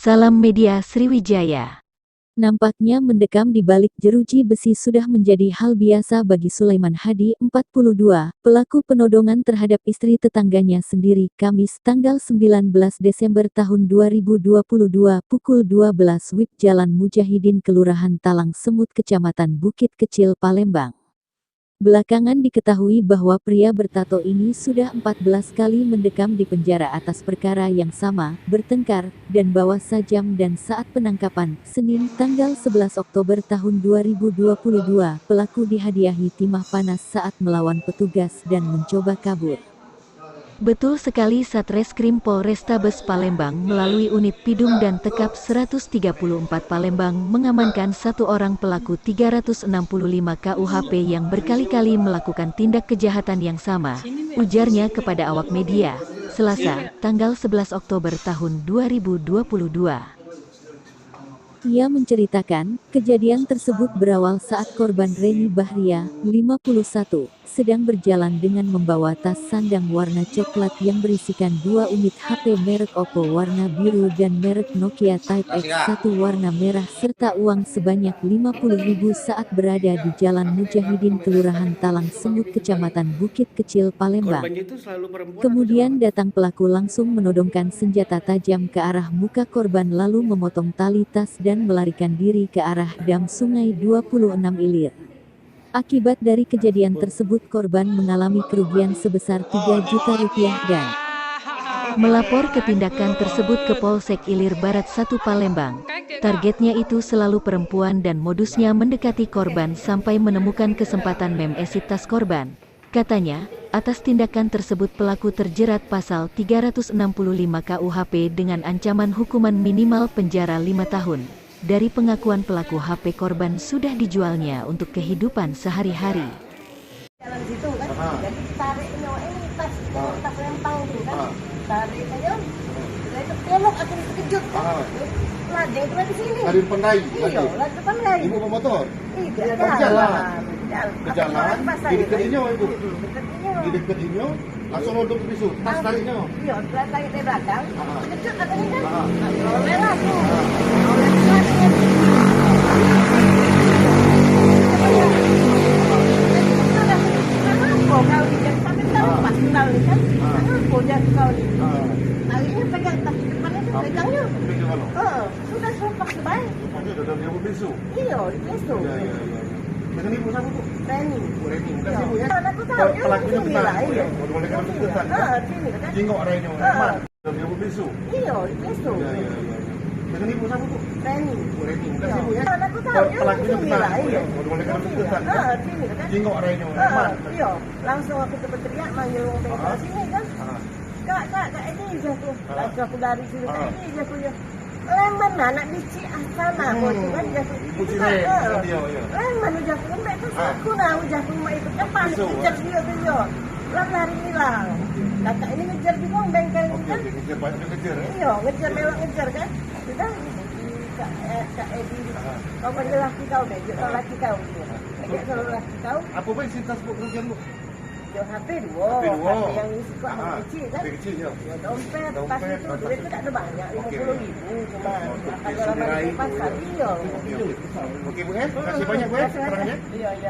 Salam Media Sriwijaya. Nampaknya mendekam di balik jeruji besi sudah menjadi hal biasa bagi Sulaiman Hadi, 42, pelaku penodongan terhadap istri tetangganya sendiri, Kamis, tanggal 19 Desember tahun 2022, pukul 12 WIB Jalan Mujahidin Kelurahan Talang Semut, Kecamatan Bukit Kecil, Palembang. Belakangan diketahui bahwa pria bertato ini sudah 14 kali mendekam di penjara atas perkara yang sama, bertengkar, dan bawa sajam dan saat penangkapan, Senin, tanggal 11 Oktober tahun 2022, pelaku dihadiahi timah panas saat melawan petugas dan mencoba kabur. Betul sekali, Satreskrim Polrestabes Palembang melalui unit Pidum dan Tekap 134 Palembang mengamankan satu orang pelaku 365 KUHP yang berkali-kali melakukan tindak kejahatan yang sama, ujarnya kepada awak media, Selasa, tanggal 11 Oktober tahun 2022. Ia menceritakan, kejadian tersebut berawal saat korban Reni Bahria, 51, sedang berjalan dengan membawa tas sandang warna coklat yang berisikan 2 unit HP merek Oppo warna biru dan merek Nokia Type X1 warna merah serta uang sebanyak 50.000 saat berada di Jalan Mujahidin Kelurahan Talang Semut, Kecamatan Bukit Kecil, Palembang. Kemudian datang pelaku langsung menodongkan senjata tajam ke arah muka korban lalu memotong tali tas dan melarikan diri ke arah dam sungai 26 Ilir. Akibat dari kejadian tersebut korban mengalami kerugian sebesar 3 juta rupiah dan melapor ke tindakan tersebut ke Polsek Ilir Barat 1 Palembang. Targetnya itu selalu perempuan dan modusnya mendekati korban sampai menemukan kesempatan memesi tas korban. Katanya, atas tindakan tersebut pelaku terjerat pasal 365 KUHP dengan ancaman hukuman minimal penjara 5 tahun. Dari pengakuan pelaku, HP korban sudah dijualnya untuk kehidupan sehari-hari. Jalan situ kan, jadi tarik ini tas rempang itu kan, tarik aja, itu belok aku terkejut, lade itu di sini. Lade depan rai. Iya, lade depan rai. Ibu bawa motor. Iya, jalan. Di dekat inyo ibu. Di dekat inyo, langsung nodong ke bisu. Tas tariknya. Iya, tarik dari belakang. Terkejut katanya kan. Merah tuh. Akhirnya pegang tas di depannya tuh, pegangnya. Sudah sempat sebaik. Sudah dia bisu. Iya, bisu. Dengan ibu siapa tuh? Reni. Reni, bukan ibu ya? Aku tahu. Pelakunya benar. Iya. Boleh kan kesulitan. Sini kan. Jengok Reni. Sudah dia bisu. Iya, bisu. Dengan ibu siapa tuh? Reni. Reni, bukan ibu ya? Aku tahu. Pelakunya benar. Iya. Boleh kan kesulitan. Sini kan. Jengok Reni. Iya. Langsung aku teriak manggil orang bengkel sini kan. Kak, ini jatuh. Aku dari sini, ini jatuh ya. Leman anak bici asana, kan jatuh. Itu kan, leman jatuh, kan itu aku jatuh itu kan panik, ngejar dia tuh yo. Lari hilang. Kakak ini ngejar juga bengkel ini kan. Ngejar banyak ngejar ya? Iya, ngejar kan. Sudah, Kak Edi, kau panggil laki kau deh, kau laki kau. Kalau laki kau. Apa sih sintas kerugian bu? HP dua, HP yang isi kok kecil kan? Kecil ya. Dompet, pas itu duit itu tak ada banyak, 50.000 cuma. Kalau lama di pasar, iya. Oke bu ya, kasih banyak bu ya, keterangannya. Iya.